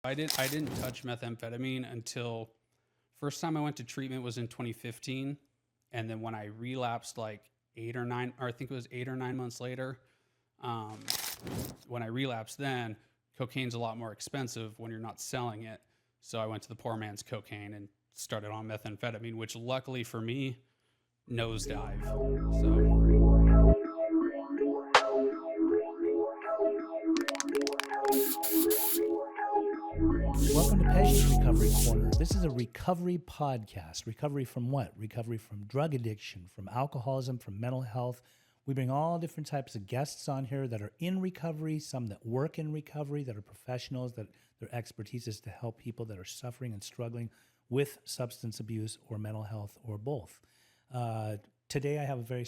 I didn't touch methamphetamine until first time I went to treatment was in 2015. And then when I relapsed like 8 or 9, or I think it was 8 or 9 months later, um, when I relapsed then, cocaine's a lot more expensive when you're not selling it. So I went to the poor man's cocaine and started on methamphetamine, which luckily for me, nosedive. So Welcome to Peggy's Recovery Corner. This is a recovery podcast. Recovery from what? Recovery from drug addiction, from alcoholism, from mental health. We bring all different types of guests on here that are in recovery, some that work in recovery, that are professionals, that their expertise is to help people that are suffering and struggling with substance abuse or mental health or both. Today I have a very,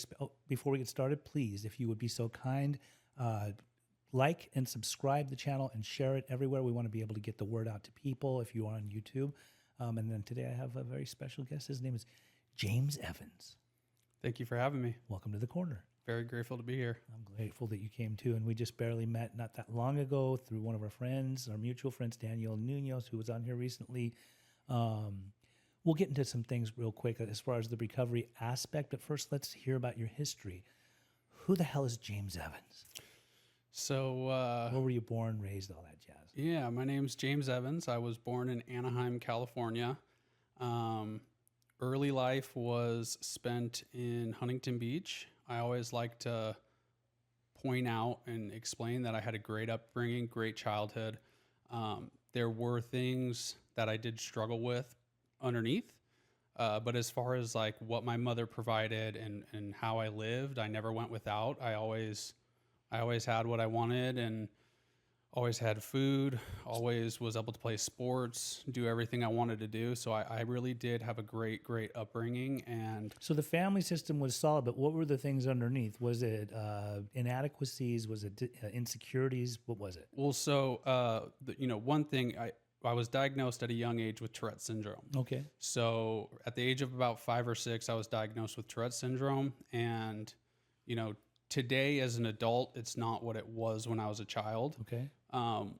before we get started, please, if you would be so kind, like and subscribe the channel and share it everywhere. We want to be able to get the word out to people if you are on YouTube. And then today I have a very special guest. His name is James Evans. thank you for having me. Welcome to the corner. Very grateful to be here. I'm grateful that you came too. And we just barely met not that long ago through one of our friends, our mutual friends, Daniel Nunez, who was on here recently. We'll get into some things real quick as far as the recovery aspect. But first, let's hear about your history. Who the hell is James Evans? So, Where were you born, raised, all that jazz? yeah, my name's James Evans. I was born in Anaheim, California. Early life was spent in Huntington Beach. I always like to point out and explain that I had a great upbringing, great childhood. There were things that I did struggle with underneath. But as far as like what my mother provided and how I lived, I never went without. I always had what I wanted and always had food, always was able to play sports, do everything I wanted to do. So I really did have a great upbringing. And So the family system was solid, but what were the things underneath? Was it inadequacies? Was it insecurities? What was it? well, so, one thing, I was diagnosed at a young age with Tourette syndrome. Okay. So at the age of about 5 or 6, I was diagnosed with Tourette syndrome. And, today as an adult, it's not what it was when I was a child. Okay.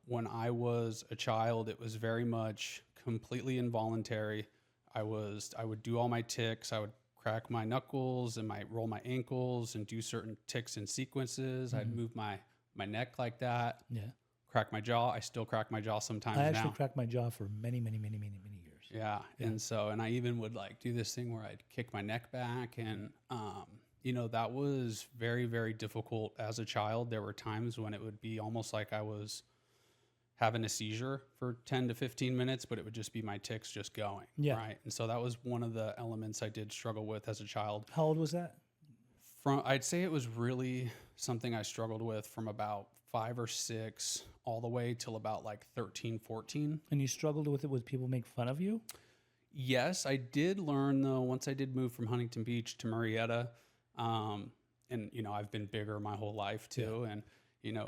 When I was a child, it was very much completely involuntary. I would do all my tics. I would crack my knuckles and roll my ankles and do certain tics in sequences. I'd move my neck like that, Yeah. crack my jaw. I still crack my jaw sometimes I actually now. cracked my jaw for many years. Yeah. And I even would like do this thing where I'd kick my neck back and, that was very, very difficult as a child. There were times when it would be almost like I was having a seizure for 10 to 15 minutes, but it would just be my tics just going. Yeah. Right. And so that was one of the elements I did struggle with as a child. How old was that? I'd say it was really something I struggled with from about 5 or 6 all the way till about like 13, 14. And you struggled with it? Would people make fun of you? Yes, I did learn though, once I did move from Huntington Beach to Marietta, and I've been bigger my whole life too. Yeah. And,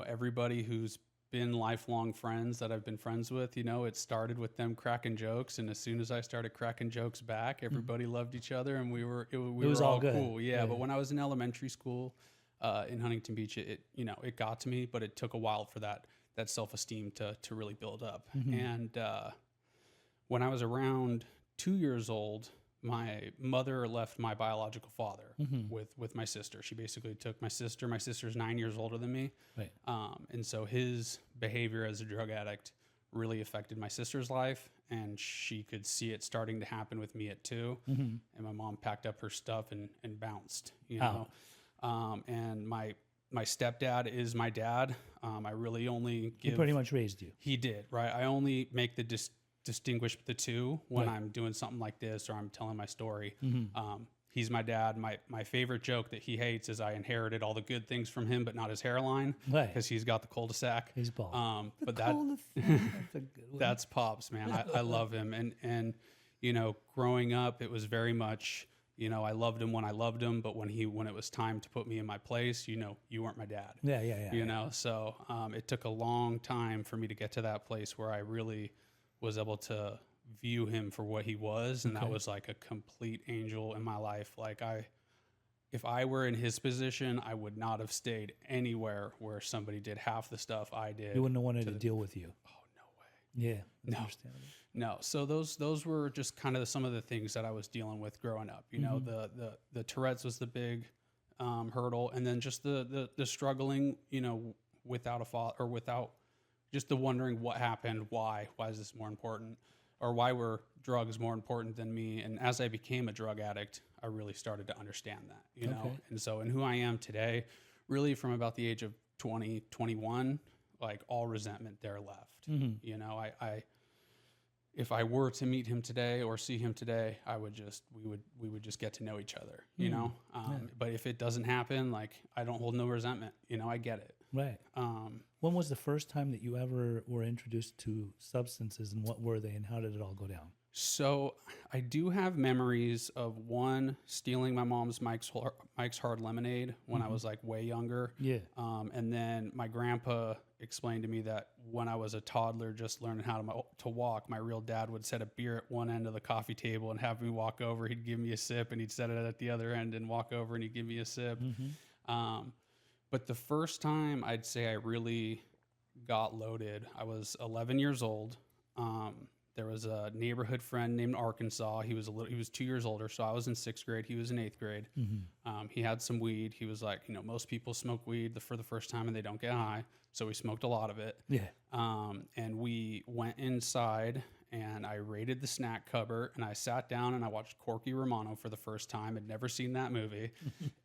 everybody who's been lifelong friends that I've been friends with, it started with them cracking jokes. And as soon as I started cracking jokes back, everybody loved each other and we were all good. Cool. Yeah. But when I was in elementary school, in Huntington Beach, it got to me, but it took a while for that self-esteem to really build up. Mm-hmm. And, when I was around 2 years old, my mother left my biological father with my sister. She basically took my sister. My sister's 9 years older than me. Right. And so his behavior as a drug addict really affected my sister's life. And she could see it starting to happen with me at 2. And my mom packed up her stuff and bounced, and my stepdad is my dad. I really only give... He pretty much raised you. He did, right? I only make the distinguish the two when I'm doing something like this or I'm telling my story. He's my dad. My favorite joke that he hates is I inherited all the good things from him, but not his hairline because he's got the cul-de-sac. He's bald. But that's a good one. That's Pops, man. I love him. And growing up, it was very much, I loved him when I loved him, but when it was time to put me in my place, you weren't my dad. Yeah. So it took a long time for me to get to that place where I really was able to view him for what he was. And that was like a complete angel in my life. Like if I were in his position, I would not have stayed anywhere where somebody did half the stuff I did. You wouldn't have wanted to deal with you. Oh, no way. Yeah. That's No. understandable. No. So those were just kind of some of the things that I was dealing with growing up. You know, the Tourette's was the big hurdle, and then just the struggling, you know, without a father, or without just the wondering what happened, why is this more important, or why were drugs more important than me. And as I became a drug addict, I really started to understand that, you know. And so, and who I am today, really from about the age of 20, 21, like all resentment there left. You know, I if I were to meet him today or see him today, we would just get to know each other, you know? But if it doesn't happen, like I don't hold no resentment, you know, I get it. Right. When was the first time that you ever were introduced to substances, and what were they, and how did it all go down? So I do have memories of one stealing my mom's Mike's Hard Lemonade when I was like way younger. Yeah. And then my grandpa explained to me that when I was a toddler, just learning how to walk, my real dad would set a beer at one end of the coffee table and have me walk over. He'd give me a sip, and he'd set it at the other end and walk over, and he'd give me a sip. But the first time I'd say I really got loaded, I was 11 years old. There was a neighborhood friend named Arkansas. He was 2 years older, so I was in 6th grade. He was in 8th grade. He had some weed. He was like, you know, most people smoke weed for the first time and they don't get high. So we smoked a lot of it. Yeah. And we went inside and I raided the snack cupboard, and I sat down and I watched Corky Romano for the first time. I'd never seen that movie.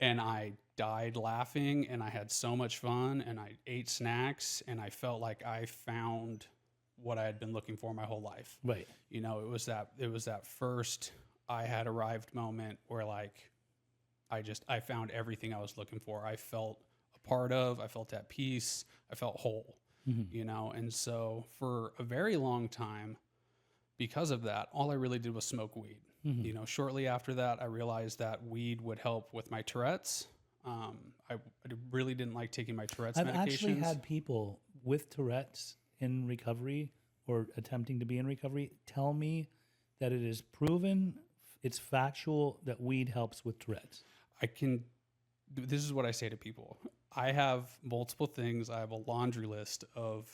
And I died laughing, and I had so much fun, and I ate snacks, and I felt like I found what I had been looking for my whole life. Right. You know, it was that first I had arrived moment where like I found everything I was looking for. I felt a part of, I felt at peace, I felt whole. You know, and so for a very long time, because of that, all I really did was smoke weed. You know, shortly after that, I realized that weed would help with my Tourette's. I really didn't like taking my Tourette's medications. I've actually had people with Tourette's in recovery or attempting to be in recovery tell me that it is proven, it's factual, that weed helps with Tourette's. This is what I say to people. I have multiple things. I have a laundry list of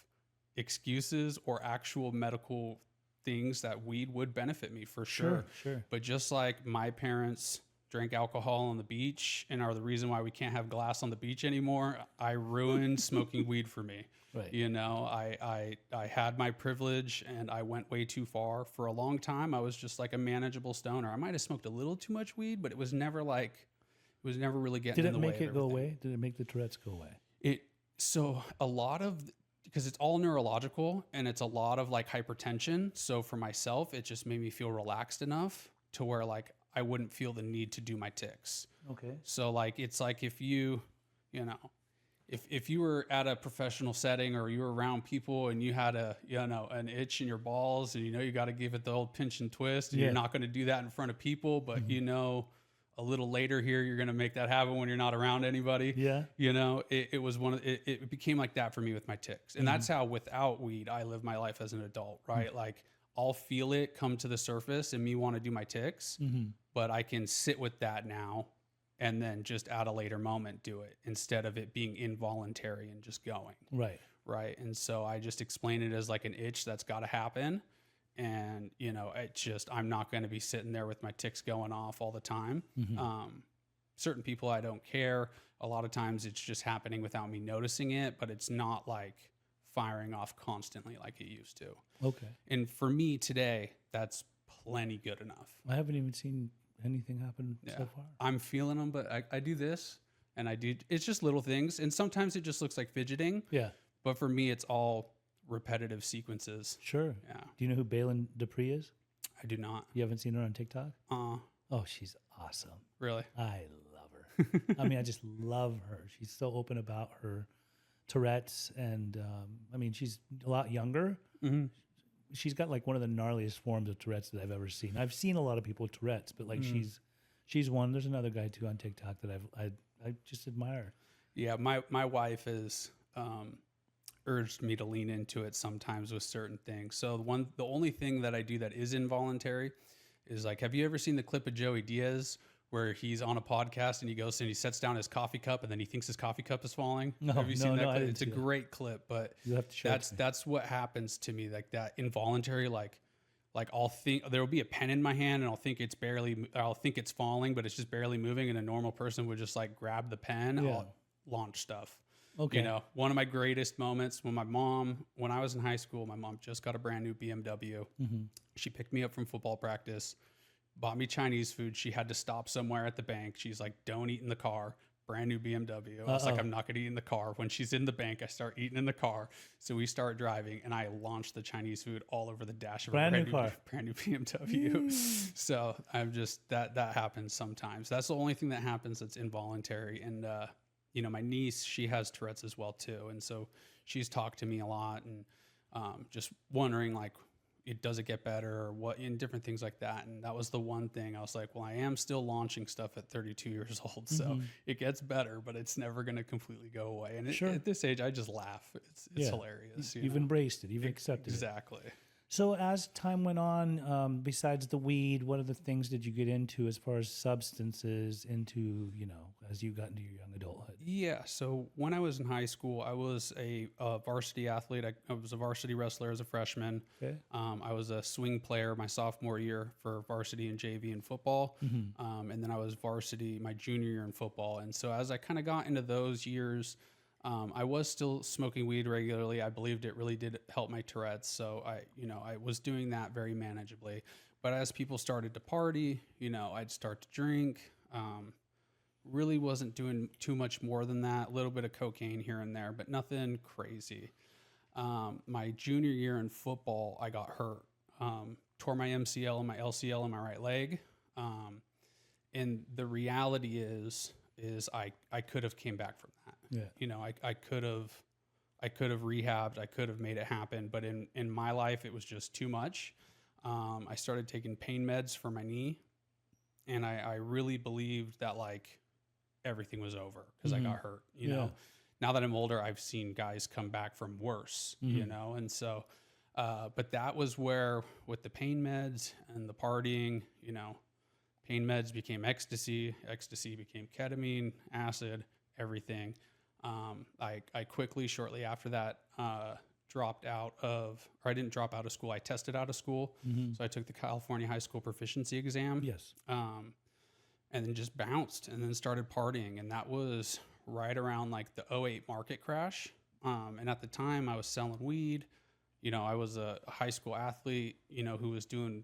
excuses or actual medical things that weed would benefit me for sure. But just like my parents drank alcohol on the beach and are the reason why we can't have glass on the beach anymore, I ruined smoking weed for me. Right. You know, I had my privilege and I went way too far. For a long time, I was just like a manageable stoner. I might have smoked a little too much weed, but it was never really getting in the way of everything. Did it make it go away? Did it make the Tourette's go away? So a lot of, because it's all neurological and it's a lot of like hypertension. So for myself, it just made me feel relaxed enough to where like I wouldn't feel the need to do my tics. Okay. So like, it's like if you know, if you were at a professional setting or you were around people and you had an itch in your balls and you got to give it the old pinch and twist, and you're not going to do that in front of people, but a little later here, you're going to make that happen when you're not around anybody. Yeah. It was it became like that for me with my tics. And that's how without weed, I live my life as an adult, right? Like I'll feel it come to the surface and me want to do my tics, but I can sit with that now and then just at a later moment do it instead of it being involuntary and just going. Right. Right. And so I just explain it as like an itch that's got to happen. And, I'm not going to be sitting there with my tics going off all the time. Certain people, I don't care. A lot of times it's just happening without me noticing it, but it's not like firing off constantly like it used to. Okay. And for me today, that's plenty good enough. I haven't even seen anything happen so far. I'm feeling them, but I do this and it's just little things. And sometimes it just looks like fidgeting. Yeah. But for me, it's all repetitive sequences. Sure. Yeah. Do you know who Balin Dupree is? I do not. You haven't seen her on TikTok? Oh, she's awesome. Really? I love her. I mean, I just love her. She's so open about her Tourette's, and she's a lot younger. She's got like one of the gnarliest forms of Tourette's that I've ever seen. I've seen a lot of people with Tourette's, but like she's one. There's another guy too on TikTok that I just admire. Yeah, my wife is urged me to lean into it sometimes with certain things. So the only thing that I do that is involuntary is like, have you ever seen the clip of Joey Diaz where he's on a podcast and he goes and he sets down his coffee cup and then he thinks his coffee cup is falling. No, Have you seen that no, I clip? didn't It's a see that. great clip, but You have to show it to me. that's what happens to me, like that involuntary, like I'll think there will be a pen in my hand and I'll think it's falling, but it's just barely moving. And a normal person would just like grab the pen, Yeah. I'll launch stuff. Okay. You know, one of my greatest moments when I was in high school, my mom just got a brand new BMW. Mm-hmm. She picked me up from football practice, bought me Chinese food. She had to stop somewhere at the bank. She's like, don't eat in the car. Brand new BMW. I was like, I'm not going to eat in the car. When she's in the bank, I start eating in the car. So we start driving and I launch the Chinese food all over the dash of a brand new BMW. So I'm just, that happens sometimes. That's the only thing that happens that's involuntary. And, you know, my niece, she has Tourette's as well too. And so she's talked to me a lot and just wondering like, does it get better or what, and different things like that. And that was the one thing I was like, well, I am still launching stuff at 32 years old. So it gets better, but it's never going to completely go away. And at this age, I just laugh. It's hilarious. You've embraced it. You've accepted it. Exactly. So as time went on, besides the weed, what other things did you get into as far as substances into, you know, as you got into your young adulthood? Yeah. So when I was in high school, I was a varsity athlete. I was a varsity wrestler as a freshman. Okay. I was a swing player my sophomore year for varsity and JV in football. And then I was varsity my junior year in football. And so as I kind of got into those years, I was still smoking weed regularly. I believed it really did help my Tourette's. So I was doing that very manageably. But as people started to party, you know, I'd start to drink. Really wasn't doing too much more than that. A little bit of cocaine here and there, but nothing crazy. My junior year in football, I got hurt. Tore my MCL and my LCL in my right leg. And the reality is I could have came back from that. Yeah. You know, I could have rehabbed. I could have made it happen. But in my life, it was just too much. I started taking pain meds for my knee. And I really believed that like everything was over because I got hurt, you know. Now that I'm older, I've seen guys come back from worse, you know. And so, but that was where with the pain meds and the partying, you know, pain meds became ecstasy became ketamine, acid, everything. I quickly, shortly after that, dropped out of, or I didn't drop out of school. I tested out of school. So I took the California High School Proficiency Exam. Yes. And then just bounced and then started partying. And that was right around like the 2008 market crash. And at the time I was selling weed. You know, I was a high school athlete, you know, who was doing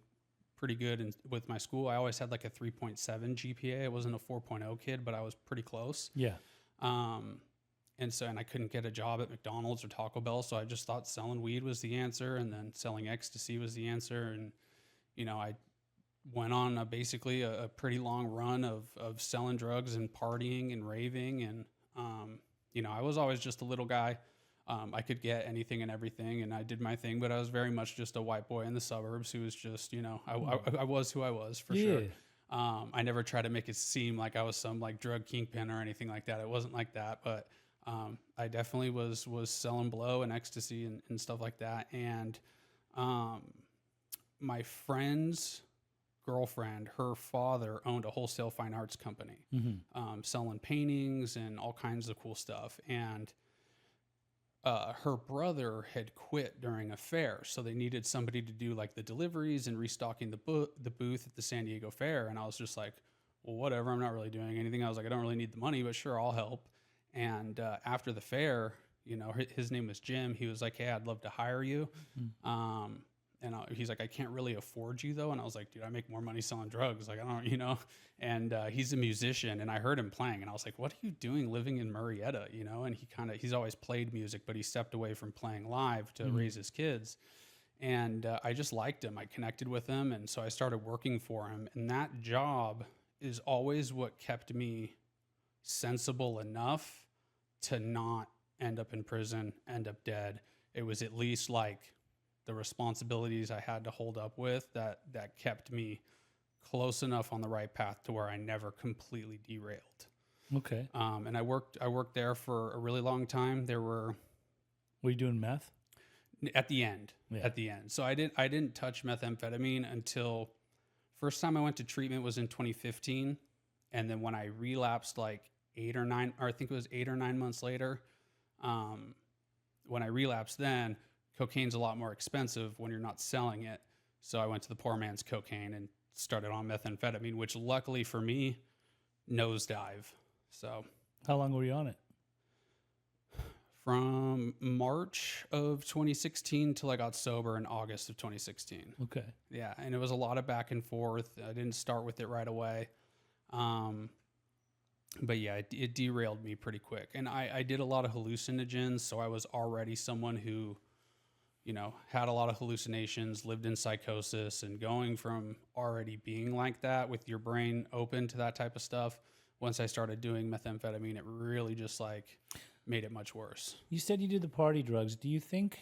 pretty good with my school. I always had like a 3.7 GPA. I wasn't a 4.0 kid, but I was pretty close. Yeah. And I couldn't get a job at McDonald's or Taco Bell. So I just thought selling weed was the answer. And then selling ecstasy was the answer. And, you know, I went on basically a pretty long run of selling drugs and partying and raving. And, you know, I was always just a little guy. I could get anything and everything, and I did my thing, but I was very much just a white boy in the suburbs who was just, you know, I was who I was for sure. I never tried to make it seem like I was some like drug kingpin or anything like that. It wasn't like that, but I definitely was selling blow and ecstasy and stuff like that. And my friend's girlfriend, her father owned a wholesale fine arts company, selling paintings and all kinds of cool stuff. And her brother had quit during a fair, so they needed somebody to do like the deliveries and restocking the booth at the San Diego Fair. And I was just like, well, whatever, I'm not really doing anything. I was like, I don't really need the money, but sure, I'll help. And after the fair, you know, his name was Jim. He was like, hey, I'd love to hire you. And he's like, I can't really afford you though. And I was like, dude, I make more money selling drugs. Like, I don't, you know, and he's a musician and I heard him playing and I was like, what are you doing living in Murrieta? You know? And he's always played music, but he stepped away from playing live to raise his kids. And I just liked him. I connected with him. And so I started working for him. And that job is always what kept me sensible enough to not end up in prison, end up dead. It was at least like the responsibilities I had to hold up with that kept me close enough on the right path to where I never completely derailed. Okay. And I worked there for a really long time. Were you doing meth? At the end. So I didn't touch methamphetamine until first time I went to treatment was in 2015. And then when I relapsed like 8 or 9 months later, when I relapsed then, cocaine's a lot more expensive when you're not selling it. So I went to the poor man's cocaine and started on methamphetamine, which luckily for me, nosedive. So How long were you on it? from March of 2016 till I got sober in August of 2016. Okay. Yeah, and it was a lot of back and forth. I didn't start with it right away. But yeah, it derailed me pretty quick. And I did a lot of hallucinogens, so I was already someone who, had a lot of hallucinations, lived in psychosis, and going from already being like that with your brain open to that type of stuff, once I started doing methamphetamine, it really just like made it much worse. You said you did the party drugs. Do you think,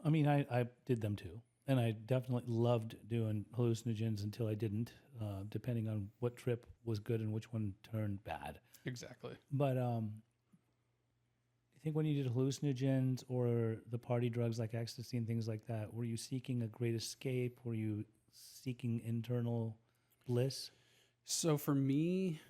I did them too. And I definitely loved doing hallucinogens until I didn't, depending on what trip was good and which one turned bad. Exactly. But you think when you did hallucinogens or the party drugs like ecstasy and things like that, were you seeking a great escape? Were you seeking internal bliss? So for me,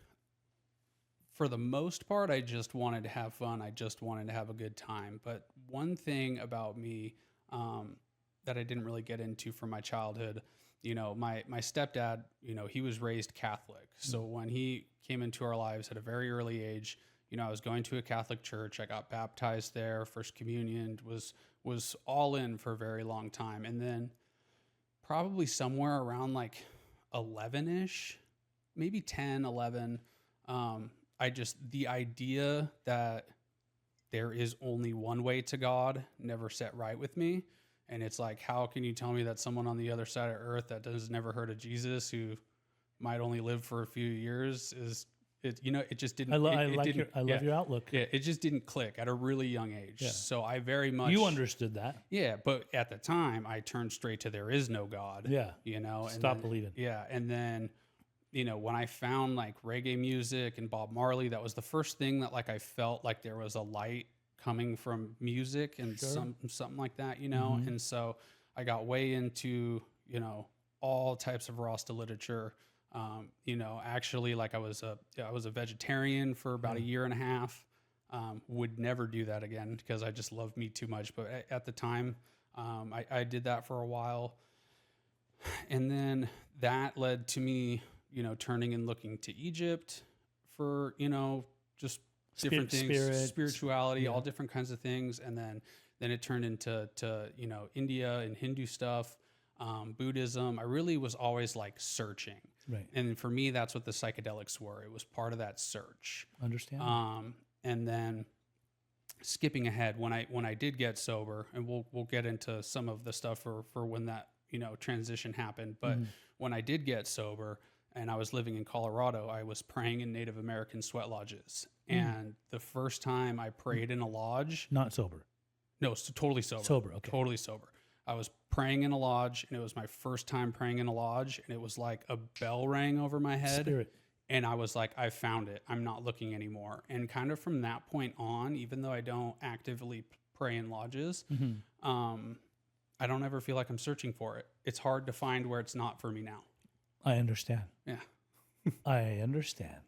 for the most part, I just wanted to have fun. I just wanted to have a good time. But one thing about me that I didn't really get into from my childhood, my stepdad, he was raised Catholic. So when he came into our lives at a very early age, I was going to a Catholic church. I got baptized there, first communion, was all in for a very long time. And then probably somewhere around like 11-ish, maybe 10, 11, the idea that there is only one way to God never set right with me. And it's like, how can you tell me that someone on the other side of earth that has never heard of Jesus, who might only live for a few years, it just didn't. I love your outlook. Yeah, it just didn't click at a really young age. Yeah. So I very much. You understood that. Yeah, but at the time, I turned straight to there is no God. Yeah. Stop believing. Yeah, and then, when I found like reggae music and Bob Marley, that was the first thing that like I felt like there was a light coming from music and something like that, Mm-hmm. And so I got way into, all types of Rasta literature. Actually, like I was a vegetarian for about a year and a half. Would never do that again because I just love meat too much. But at the time, I did that for a while. And then that led to me, turning and looking to Egypt for, just different things, spirituality, all different kinds of things. And then it turned into India and Hindu stuff, Buddhism. I really was always like searching. Right. And for me, that's what the psychedelics were. It was part of that search. Understand. And then skipping ahead, when I did get sober, and we'll get into some of the stuff for when that, transition happened. But when I did get sober and I was living in Colorado, I was praying in Native American sweat lodges. And the first time I prayed in a lodge. Not sober. No, so totally sober. Sober, okay. Totally sober. I was praying in a lodge, and it was my first time praying in a lodge, and it was like a bell rang over my head. Spirit. And I was like, I found it. I'm not looking anymore. And kind of from that point on, even though I don't actively pray in lodges, I don't ever feel like I'm searching for it. It's hard to find where it's not for me now. I understand. Yeah. I understand.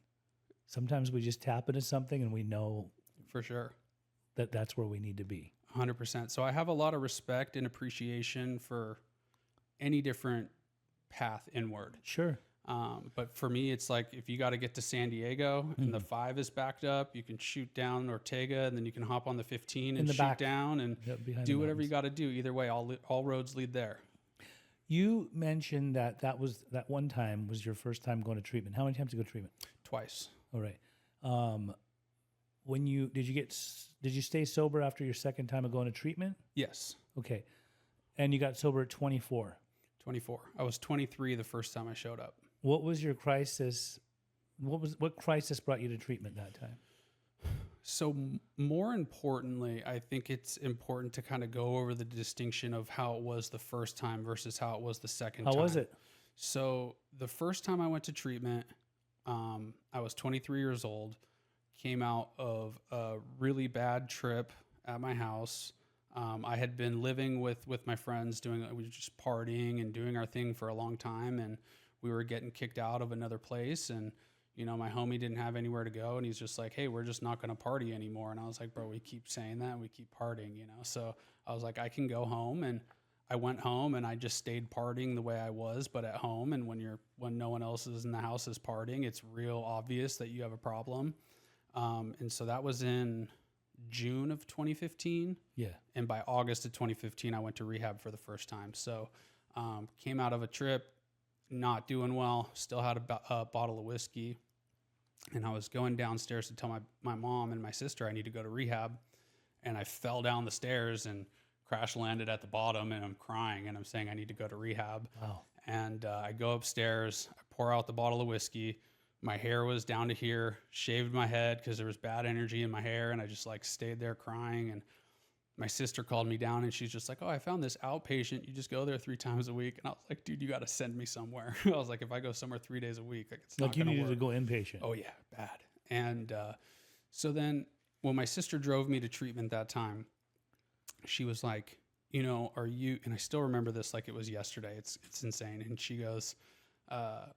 Sometimes we just tap into something and we know For sure. that's where we need to be. 100%. So I have a lot of respect and appreciation for any different path inward. Sure. But for me, it's like if you got to get to San Diego and the 5 is backed up, you can shoot down Ortega, and then you can hop on the 15 and shoot down and do whatever you got to do. Either way, all roads lead there. You mentioned that one time was your first time going to treatment. How many times did you go to treatment? Twice. All right. Did you stay sober after your second time of going to treatment? Yes. Okay. And you got sober at 24. 24. I was 23 the first time I showed up. What was your crisis? What crisis brought you to treatment that time? So more importantly, I think it's important to kind of go over the distinction of how it was the first time versus how it was the second time. How was it? So the first time I went to treatment, I was 23 years old, came out of a really bad trip at my house. I had been living with my friends we were just partying and doing our thing for a long time, and we were getting kicked out of another place, and you know, my homie didn't have anywhere to go, and he's just like, hey, we're just not going to party anymore. And I was like, bro, we keep saying that, and we keep partying, you know? So I was like, I can go home. And I went home and I just stayed partying the way I was, but at home. And when no one else is in the house is partying, it's real obvious that you have a problem. And so that was in June of 2015. Yeah. And by August of 2015, I went to rehab for the first time. So, came out of a trip, not doing well, still had a bottle of whiskey. And I was going downstairs to tell my mom and my sister I need to go to rehab. And I fell down the stairs and crash landed at the bottom, and I'm crying and I'm saying I need to go to rehab. Wow. And I go upstairs, I pour out the bottle of whiskey. My hair was down to here, shaved my head because there was bad energy in my hair. And I just like stayed there crying. And my sister called me down and she's just like, oh, I found this outpatient. You just go there 3 times a week. And I was like, dude, you got to send me somewhere. I was like, if I go somewhere 3 days a week, like it's not you gonna needed work. to go inpatient. Oh yeah, bad. And so then when my sister drove me to treatment that time, she was like, you know, are you, and I still remember this like it was yesterday. It's insane. And she goes,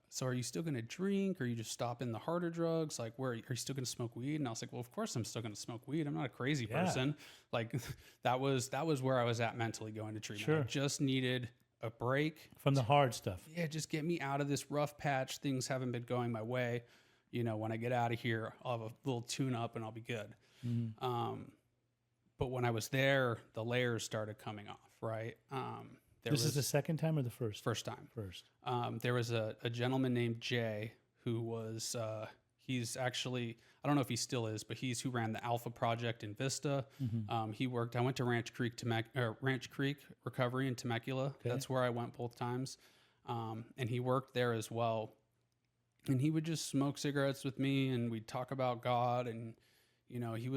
so are you still going to drink? Or are you just stopping the harder drugs? Like, are you still going to smoke weed? And I was like, well, of course I'm still going to smoke weed. I'm not a crazy person. Like that was where I was at mentally going to treatment. Sure. I just needed a break From the hard stuff. Yeah. Just get me out of this rough patch. Things haven't been going my way. You know, when I get out of here, I'll have a little tune up and I'll be good. Mm-hmm. But when I was there, the layers started coming off, right? This is the second time or the first? First time. First. There was a gentleman named Jay who was, he's actually, I don't know if he still is, but he's who ran the Alpha Project in Vista. I went to Ranch Creek Recovery in Temecula. Okay. That's where I went both times. And he worked there as well. And he would just smoke cigarettes with me and we'd talk about God. And, you know, he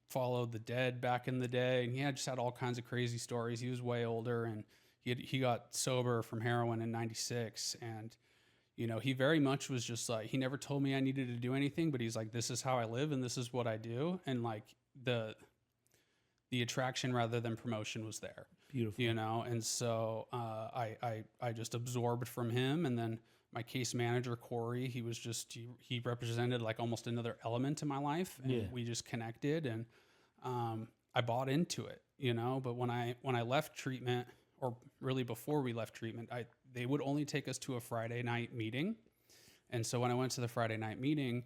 followed the dead back in the day, and he just had all kinds of crazy stories. He was way older, and he got sober from heroin in 96. And, you know, he very much was just like, he never told me I needed to do anything, but he's like, this is how I live and this is what I do. And like the attraction rather than promotion was there. Beautiful. You know? And so, I just absorbed from him. And then my case manager, Corey, he represented like almost another element to my life, and we just connected, and I bought into it, you know. But when I left treatment, or really before we left treatment, they would only take us to a Friday night meeting. And so when I went to the Friday night meeting,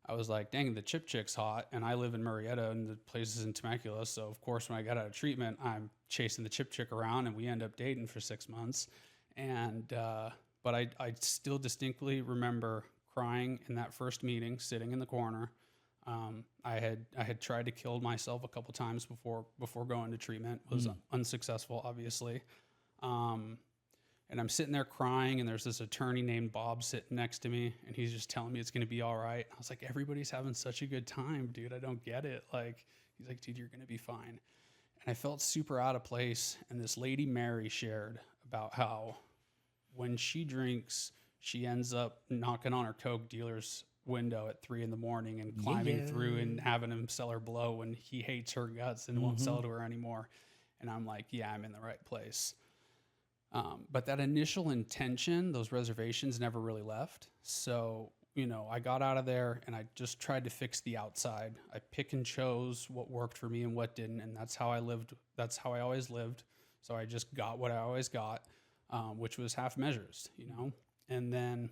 I was like, dang, the chip chick's hot, and I live in Murrieta and the place is in Temecula. So of course, when I got out of treatment, I'm chasing the chip chick around, and we end up dating for 6 months. And but I still distinctly remember crying in that first meeting, sitting in the corner. I had tried to kill myself a couple times before going to treatment. Was unsuccessful, obviously. And I'm sitting there crying, and there's this attorney named Bob sitting next to me, and he's just telling me it's going to be all right. I was like, everybody's having such a good time, dude. I don't get it. Like, he's like, dude, you're going to be fine. And I felt super out of place. And this lady, Mary, shared about how when she drinks, she ends up knocking on her Coke dealer's window at 3 a.m. and climbing through and having him sell her blow when he hates her guts and won't sell to her anymore. And I'm like, yeah, I'm in the right place. But that initial intention, those reservations never really left. So, you know, I got out of there and I just tried to fix the outside. I pick and chose what worked for me and what didn't. And that's how I lived. That's how I always lived. So I just got what I always got. Which was half measures, you know? And then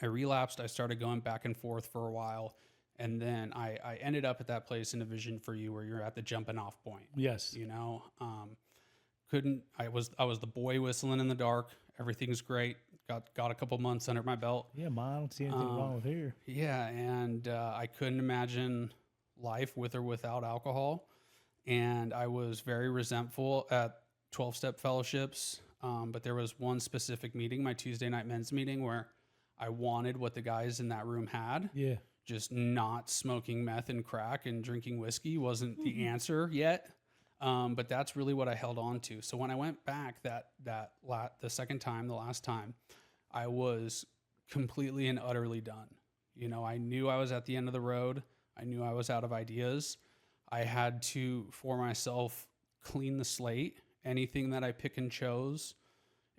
I relapsed. I started going back and forth for a while. And then I ended up at that place in A Vision for You where you're at the jumping off point. Yes. You know, I was the boy whistling in the dark. Everything's great. Got a couple months under my belt. Yeah, Ma, I don't see anything wrong with here. Yeah. And I couldn't imagine life with or without alcohol. And I was very resentful at 12-step fellowships. But there was one specific meeting, my Tuesday night men's meeting, where I wanted what the guys in that room had. Yeah. Just not smoking meth and crack and drinking whiskey wasn't the answer yet. But that's really what I held on to. So when I went back the second time, the last time, I was completely and utterly done. You know, I knew I was at the end of the road. I knew I was out of ideas. I had to, for myself, clean the slate. Anything that I pick and chose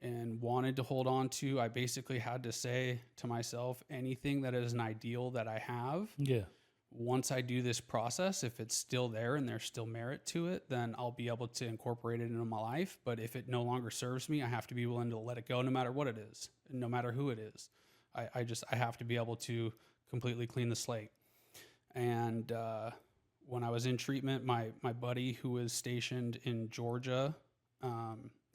and wanted to hold on to. I basically had to say to myself, anything that is an ideal that I have, once I do this process, if it's still there and there's still merit to it, then I'll be able to incorporate it into my life. But if it no longer serves me, I have to be willing to let it go, no matter what it is, and no matter who it is. I have to be able to completely clean the slate. And when I was in treatment, my buddy who was stationed in Georgia,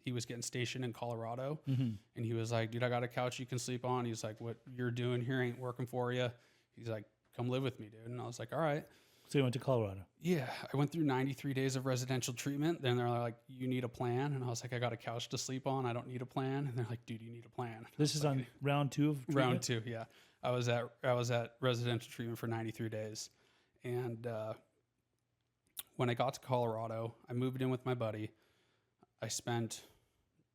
he was getting stationed in Colorado, and he was like, dude, I got a couch you can sleep on. He's like, what you're doing here ain't working for you. He's like, come live with me, dude. And I was like, all right. So you went to Colorado? Yeah. I went through 93 days of residential treatment. Then they're like, you need a plan. And I was like, I got a couch to sleep on. I don't need a plan. And they're like, dude, you need a plan. This is like, on round 2 of treatment? Round 2, yeah. I was at residential treatment for 93 days. And when I got to Colorado, I moved in with my buddy. I spent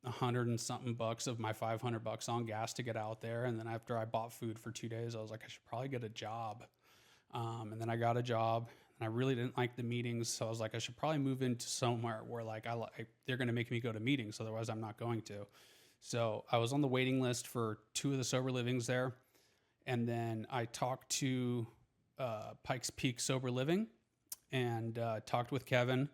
$100 and something bucks of my $500 on gas to get out there. And then after I bought food for 2 days, I was like, I should probably get a job. And then I got a job, and I really didn't like the meetings. So I was like, I should probably move into somewhere where like they're going to make me go to meetings. Otherwise I'm not going to. So I was on the waiting list for 2 of the sober livings there. And then I talked to Pikes Peak Sober Living and talked with Kevin.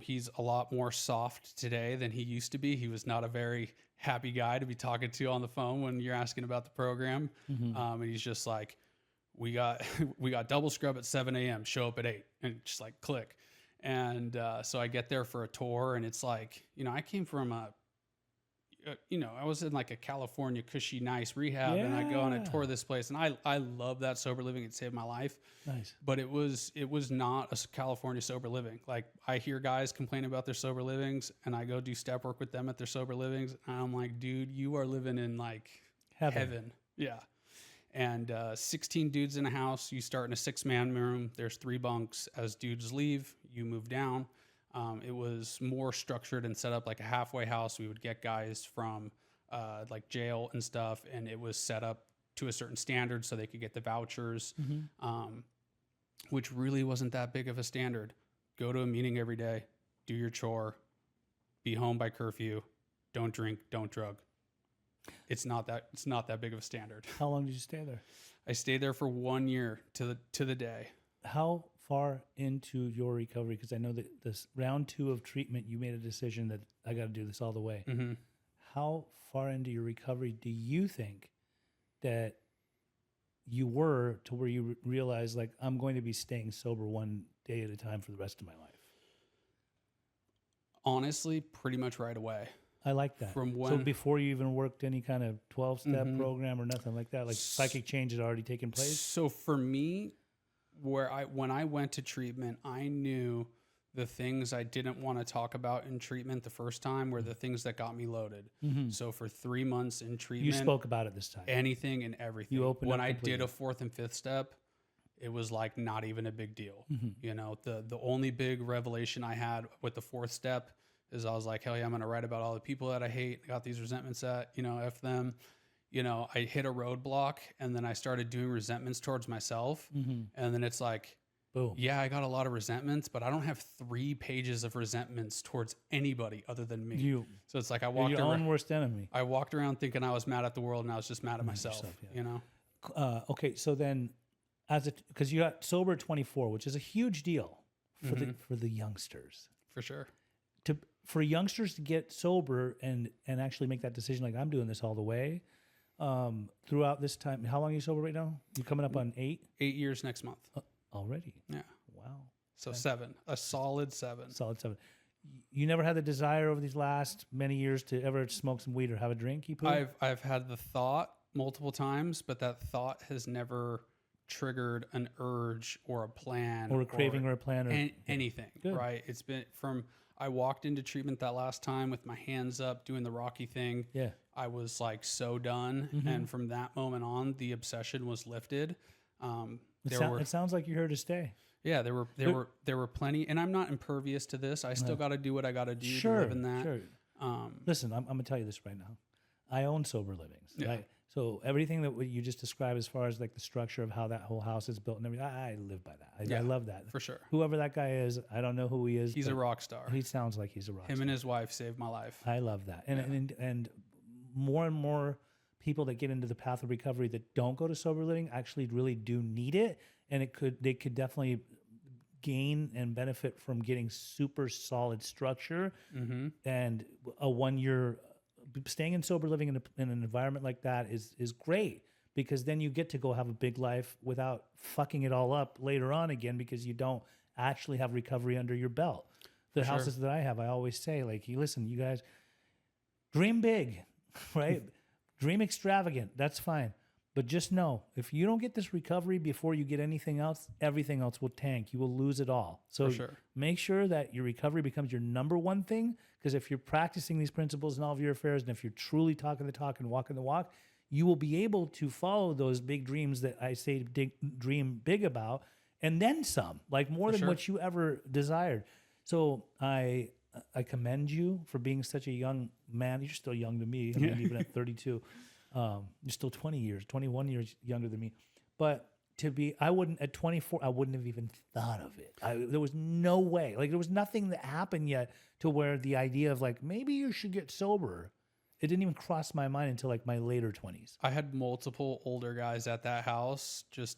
He's a lot more soft today than he used to be. He was not a very happy guy to be talking to on the phone when you're asking about the program. And he's just like, we got double scrub at 7 a.m. Show up at 8, and just like click. And so I get there for a tour, and it's like, I came from I was in like a California cushy, nice rehab, and I go on a tour of this place, and I love that sober living. It saved my life. Nice. But it was not a California sober living. Like, I hear guys complain about their sober livings, and I go do step work with them at their sober livings, and I'm like, dude, you are living in like heaven. Yeah. And 16 dudes in a house. You start in a 6-man room. There's 3 bunks. As dudes leave, you move down. It was more structured and set up like a halfway house. We would get guys from like jail and stuff, and it was set up to a certain standard so they could get the vouchers, which really wasn't that big of a standard. Go to a meeting every day, do your chore, be home by curfew, don't drink, don't drug. It's not that big of a standard. How long did you stay there? I stayed there for 1 year to the day. How far into your recovery? Because I know that this round 2 of treatment, you made a decision that I got to do this all the way. How far into your recovery do you think that you were to where you realized, like, I'm going to be staying sober 1 day at a time for the rest of my life? Honestly, pretty much right away. I like that. So before you even worked any kind of 12-step program or nothing like that, like psychic change had already taken place? So for me, when I went to treatment, I knew the things I didn't want to talk about in treatment the first time were the things that got me loaded. So for 3 months in treatment, you spoke about it this time. Anything and everything. You opened when up I completely. did a 4th and 5th step, it was like not even a big deal. The only big revelation I had with the 4th step is I was like, hell yeah, I'm going to write about all the people that I hate. I got these resentments at, F them. I hit a roadblock, and then I started doing resentments towards myself. And then it's like, boom. Yeah, I got a lot of resentments, but I don't have 3 pages of resentments towards anybody other than me. So it's like You're your own worst enemy. I walked around thinking I was mad at the world, and I was just mad at myself, Okay, so then because you got sober at 24, which is a huge deal for the youngsters. For sure. For youngsters to get sober and actually make that decision, like, I'm doing this all the way, throughout this time. How long are you sober right now? You're coming up on 8? 8 years next month. Already? Yeah. Wow. So 7. A solid 7. Solid 7. You never had the desire over these last many years to ever smoke some weed or have a drink? I've had the thought multiple times, but that thought has never triggered an urge or a plan. Or a craving or a plan. Or anything, Good. Right? It's been from... I walked into treatment that last time with my hands up doing the Rocky thing. Yeah. I was like so done. And from that moment on, the obsession was lifted. It sounds like you're here to stay. Yeah, there were plenty, and I'm not impervious to this. I still got to do what I got to do to live in that. Sure. Listen, I'm gonna tell you this right now. I own sober livings. Yeah. Right? So everything that you just described, as far as like the structure of how that whole house is built and everything, I live by that. I love that. For sure. Whoever that guy is, I don't know who he is. He's a rock star. He sounds like he's a rock star. Him and his wife saved my life. I love that. And more and more people that get into the path of recovery that don't go to sober living actually really do need it, and they could definitely gain and benefit from getting super solid structure. And a 1 year staying in sober living in an environment like that is great, because then you get to go have a big life without fucking it all up later on again, because you don't actually have recovery under your belt. The houses that I have, I always say, like, listen, you guys, dream big, right? Dream extravagant. That's fine. But just know, if you don't get this recovery before you get anything else, everything else will tank. You will lose it all. So make sure that your recovery becomes your number one thing, because if you're practicing these principles in all of your affairs, and if you're truly talking the talk and walking the walk, you will be able to follow those big dreams that I say dream big about, and then some, like more than what you ever desired. So I commend you for being such a young man. You're still young to me. I mean, even at 32. You're still 21 years younger than me. But at 24, I wouldn't have even thought of it. There was no way. Like, there was nothing that happened yet to where the idea of, like, maybe you should get sober, it didn't even cross my mind until, like, my later 20s. I had multiple older guys at that house just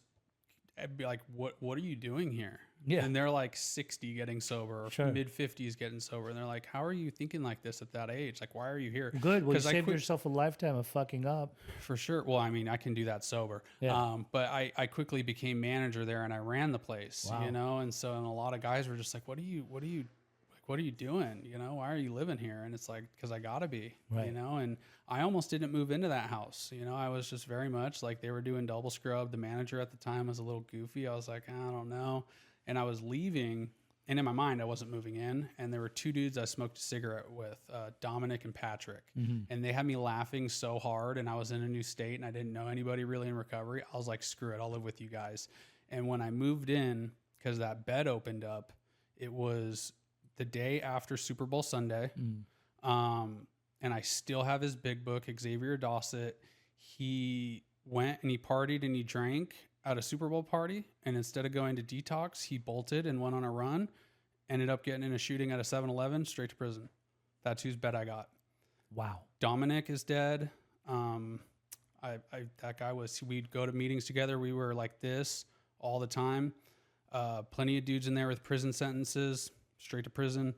be like, what are you doing here? Yeah. And they're like 60 getting sober, or mid 50s getting sober. And they're like, how are you thinking like this at that age? Like, why are you here? Good. Well, you saved yourself a lifetime of fucking up. For sure. Well, I mean, I can do that sober. Yeah. But I quickly became manager there, and I ran the place, you know? And so, and a lot of guys were just like, what are you doing? You know, why are you living here? And it's like, because I gotta be, you know? And I almost didn't move into that house. You know, I was just very much like, they were doing double scrub. The manager at the time was a little goofy. I was like, I don't know. And I was leaving, and in my mind, I wasn't moving in. And there were two dudes I smoked a cigarette with, Dominic and Patrick. And they had me laughing so hard, and I was in a new state, and I didn't know anybody really in recovery. I was like, screw it, I'll live with you guys. And when I moved in, because that bed opened up, it was the day after Super Bowl Sunday. And I still have his big book, Xavier Dossett. He went and he partied and he drank at a Super Bowl party, and instead of going to detox, he bolted and went on a run, ended up getting in a shooting at a 7-Eleven, straight to prison. That's whose bet I got. Wow. Dominic is dead. That guy we'd go to meetings together. We were like this all the time. Plenty of dudes in there with prison sentences, straight to prison.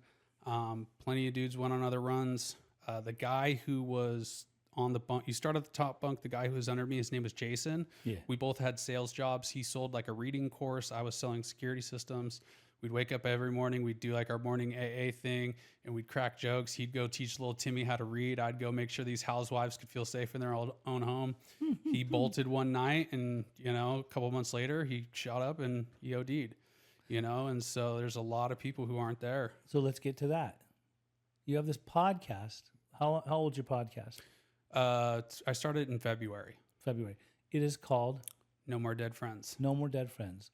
Plenty of dudes went on other runs. The guy who was on the bunk, you start at the top bunk, the guy who was under me, his name was Jason. Yeah. We both had sales jobs. He sold like a reading course. I was selling security systems. We'd wake up every morning. We'd do like our morning AA thing, and we'd crack jokes. He'd go teach little Timmy how to read. I'd go make sure these housewives could feel safe in their own home. He bolted one night, and, you know, a couple months later, he shot up and he OD'd, you know? And so there's a lot of people who aren't there. So let's get to that. You have this podcast. How old's your podcast? I started in February. It is called No More Dead Friends. No More Dead Friends.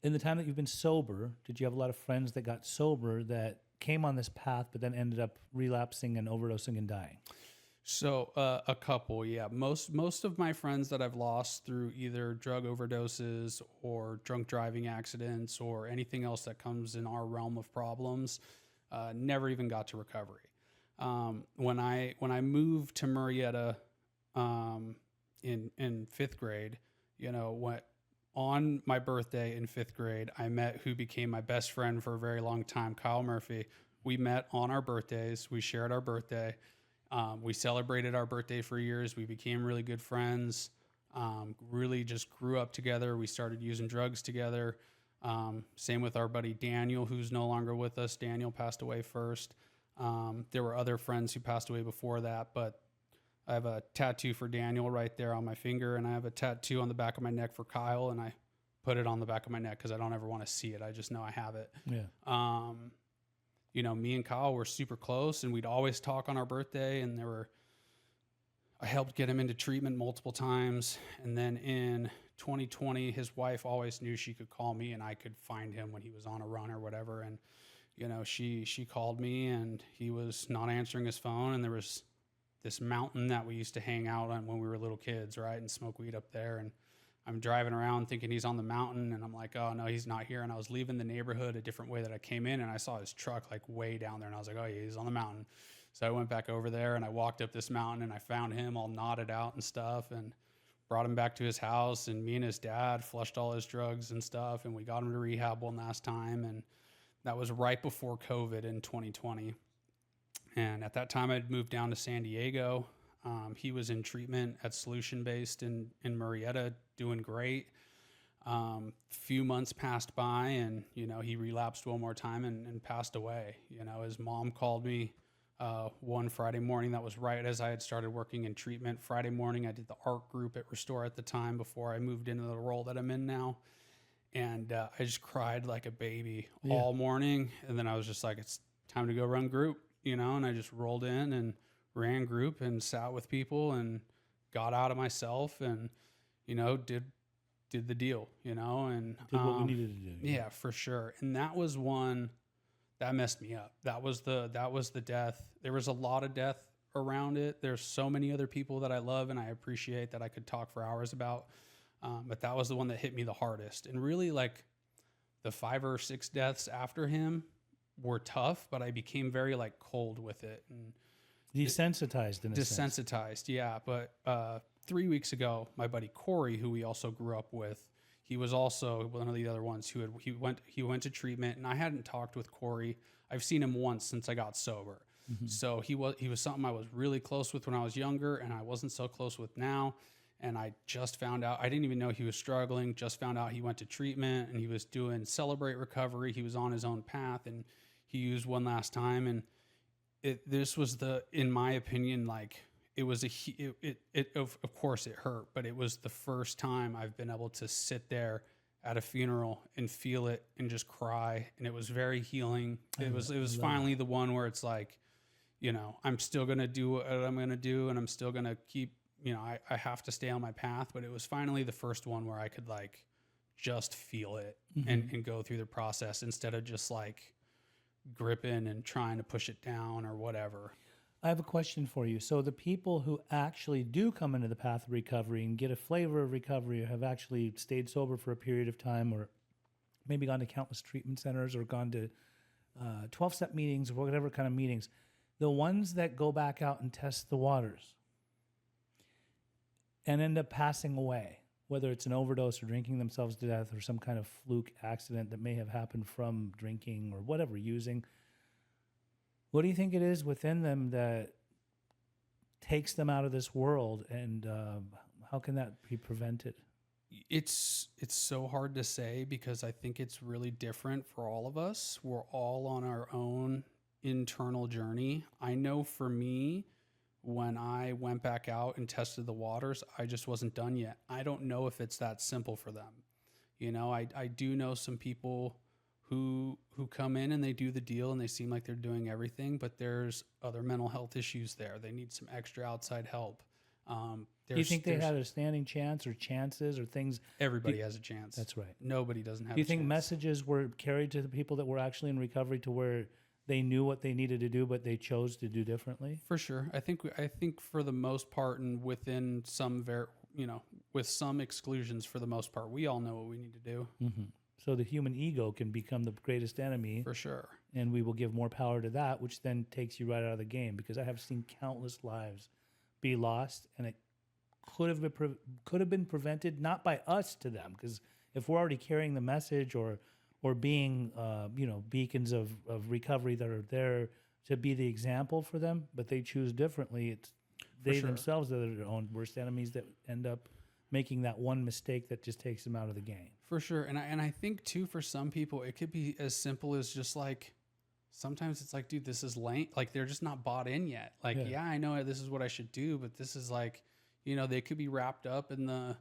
In the time that you've been sober, did you have a lot of friends that got sober that came on this path but then ended up relapsing and overdosing and dying? So a couple, yeah. Most of my friends that I've lost through either drug overdoses or drunk driving accidents or anything else that comes in our realm of problems never even got to recovery. When I moved to Murrieta in fifth grade, you know, on my birthday in fifth grade, I met who became my best friend for a very long time, Kyle Murphy. We met on our birthdays. We shared our birthday. We celebrated our birthday for years. We became really good friends. Really just grew up together. We started using drugs together. Same with our buddy Daniel, who's no longer with us. Daniel passed away first. There were other friends who passed away before that, but I have a tattoo for Daniel right there on my finger, and I have a tattoo on the back of my neck for Kyle, and I put it on the back of my neck because I don't ever want to see it. I just know I have it. Yeah. You know, me and Kyle were super close, and we'd always talk on our birthday, and I helped get him into treatment multiple times. And then in 2020, his wife always knew she could call me and I could find him when he was on a run or whatever. And, you know, she called me and he was not answering his phone. And there was this mountain that we used to hang out on when we were little kids, right? And smoke weed up there. And I'm driving around thinking he's on the mountain, and I'm like, oh no, he's not here. And I was leaving the neighborhood a different way that I came in, and I saw his truck like way down there, and I was like, oh yeah, he's on the mountain. So I went back over there and I walked up this mountain and I found him all knotted out and stuff and brought him back to his house. And me and his dad flushed all his drugs and stuff. And we got him to rehab one last time. And that was right before COVID in 2020. And at that time, I'd moved down to San Diego. He was in treatment at Solution Based in Murrieta, doing great. Few months passed by and, you know, he relapsed one more time and passed away. You know, his mom called me one Friday morning. That was right as I had started working in treatment. Friday morning, I did the art group at Restore at the time before I moved into the role that I'm in now. And I just cried like a baby all morning. And then I was just like, it's time to go run group, you know, and I just rolled in and ran group and sat with people and got out of myself and, you know, did the deal, you know, and did what we needed to do. Yeah, for sure. And that was one that messed me up. That was the death. There was a lot of death around it. There's so many other people that I love and I appreciate that I could talk for hours about. But that was the one that hit me the hardest. And really, like, the 5 or 6 deaths after him were tough, but I became very like cold with it and desensitized in a sense. Desensitized, yeah. But 3 weeks ago, my buddy Corey, who we also grew up with, he was also one of the other ones who he went to treatment, and I hadn't talked with Corey. I've seen him once since I got sober. Mm-hmm. So he was something I was really close with when I was younger, and I wasn't so close with now. And I just found out, I didn't even know he was struggling, just found out he went to treatment and he was doing Celebrate Recovery. He was on his own path and he used one last time. And this was in my opinion, like, it was of course it hurt, but it was the first time I've been able to sit there at a funeral and feel it and just cry. And it was very healing. It was finally the one where it's like, you know, I'm still going to do what I'm going to do and I'm still going to keep, you know, I have to stay on my path, but it was finally the first one where I could like just feel it and go through the process instead of just like gripping and trying to push it down or whatever. I have a question for you. So the people who actually do come into the path of recovery and get a flavor of recovery or have actually stayed sober for a period of time or maybe gone to countless treatment centers or gone to 12-step meetings or whatever kind of meetings, the ones that go back out and test the waters and end up passing away, whether it's an overdose or drinking themselves to death or some kind of fluke accident that may have happened from drinking or whatever, using, what do you think it is within them that takes them out of this world, and how can that be prevented? It's so hard to say because I think it's really different for all of us. We're all on our own internal journey. I know for me, when I went back out and tested the waters, I just wasn't done yet. I don't know if it's that simple for them. You know, I do know some people who come in and they do the deal and they seem like they're doing everything, but there's other mental health issues there. They need some extra outside help. Do you think they had a standing chance or chances or things? Everybody has a chance. That's right. Nobody doesn't have a chance. Do you think messages were carried to the people that were actually in recovery to where they knew what they needed to do, but they chose to do differently? For sure. I think for the most part, and within some with some exclusions, for the most part, we all know what we need to do. Mm-hmm. So the human ego can become the greatest enemy. For sure. And we will give more power to that, which then takes you right out of the game, because I have seen countless lives be lost, and it could have been prevented, not by us to them, because if we're already carrying the message or being beacons of recovery that are there to be the example for them, but they choose differently, it's they themselves that are their own worst enemies that end up making that one mistake that just takes them out of the game. For sure. And I think too, for some people, it could be as simple as just like, sometimes it's like, dude, this is lame. Like, they're just not bought in yet. Like, yeah, I know this is what I should do, but this is like, you know, they could be wrapped up in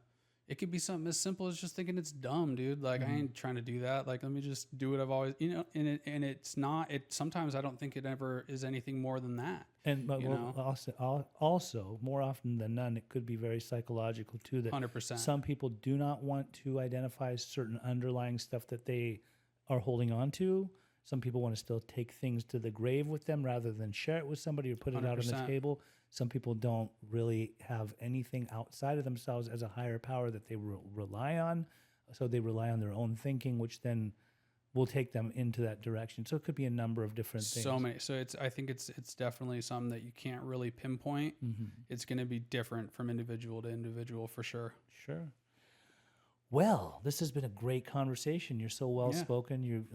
it could be something as simple as just thinking it's dumb, dude. Like, I ain't trying to do that. Like, let me just do what I've always, you know, and it's not, sometimes I don't think it ever is anything more than that. But also, more often than none, it could be very psychological too. That 100%. Some people do not want to identify certain underlying stuff that they are holding on to. Some people want to still take things to the grave with them rather than share it with somebody or put it 100%. Out on the table. Some people don't really have anything outside of themselves as a higher power that they rely on. So they rely on their own thinking, which then will take them into that direction. So it could be a number of different things. So many. So I think it's definitely something that you can't really pinpoint. It's going to be different from individual to individual for sure. Sure. Well, this has been a great conversation. You're so well spoken.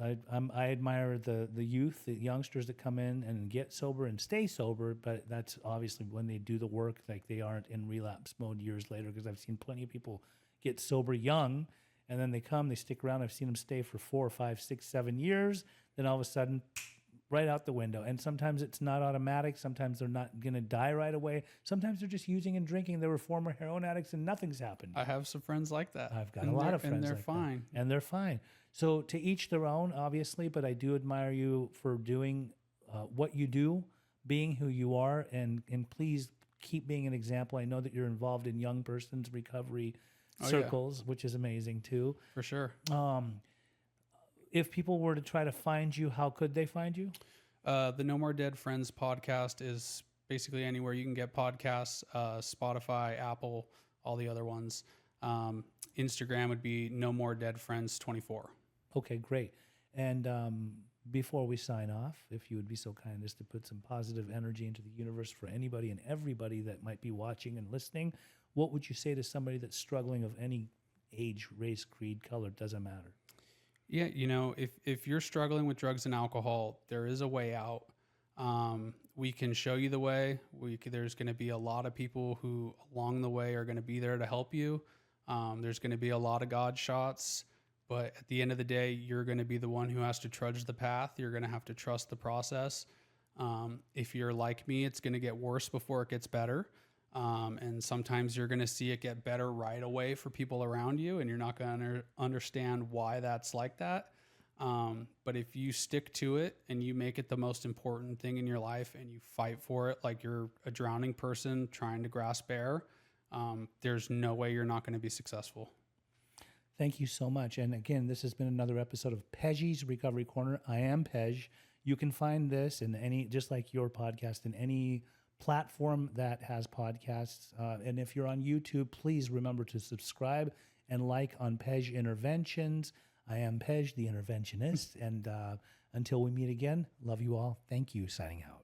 I admire the youth, the youngsters that come in and get sober and stay sober. But that's obviously when they do the work, like they aren't in relapse mode years later. Because I've seen plenty of people get sober young, and then they come, they stick around. I've seen them stay for 4, 5, 6, 7 years. Then all of a sudden, right out the window. And sometimes it's not automatic. Sometimes they're not going to die right away. Sometimes they're just using and drinking. They were former heroin addicts and nothing's happened. I have some friends like that. I've got a lot of friends and they're like fine. that. And they're fine. So to each their own, obviously, but I do admire you for doing what you do, being who you are, and please keep being an example. I know that you're involved in young persons recovery circles, which is amazing too. For sure. If people were to try to find you, how could they find you? The No More Dead Friends podcast is basically anywhere you can get podcasts, Spotify, Apple, all the other ones. Instagram would be No More Dead Friends 24. Okay, great. And before we sign off, if you would be so kind as to put some positive energy into the universe for anybody and everybody that might be watching and listening, what would you say to somebody that's struggling of any age, race, creed, color, doesn't matter? Yeah, if you're struggling with drugs and alcohol, there is a way out. We can show you the way. There's going to be a lot of people who along the way are going to be there to help you. There's going to be a lot of God shots, but at the end of the day, you're going to be the one who has to trudge the path. You're going to have to trust the process. If you're like me, it's going to get worse before it gets better. And sometimes you're going to see it get better right away for people around you, and you're not going to understand why that's like that. But if you stick to it and you make it the most important thing in your life and you fight for it like you're a drowning person trying to grasp air, there's no way you're not going to be successful. Thank you so much. And again, this has been another episode of Pej's Recovery Corner. I am Pej. You can find this in any, just like your podcast, in any platform that has podcasts. And if you're on YouTube, please remember to subscribe and like on Pej Interventions. I am Pej, the interventionist. And until we meet again, love you all. Thank you. Signing out.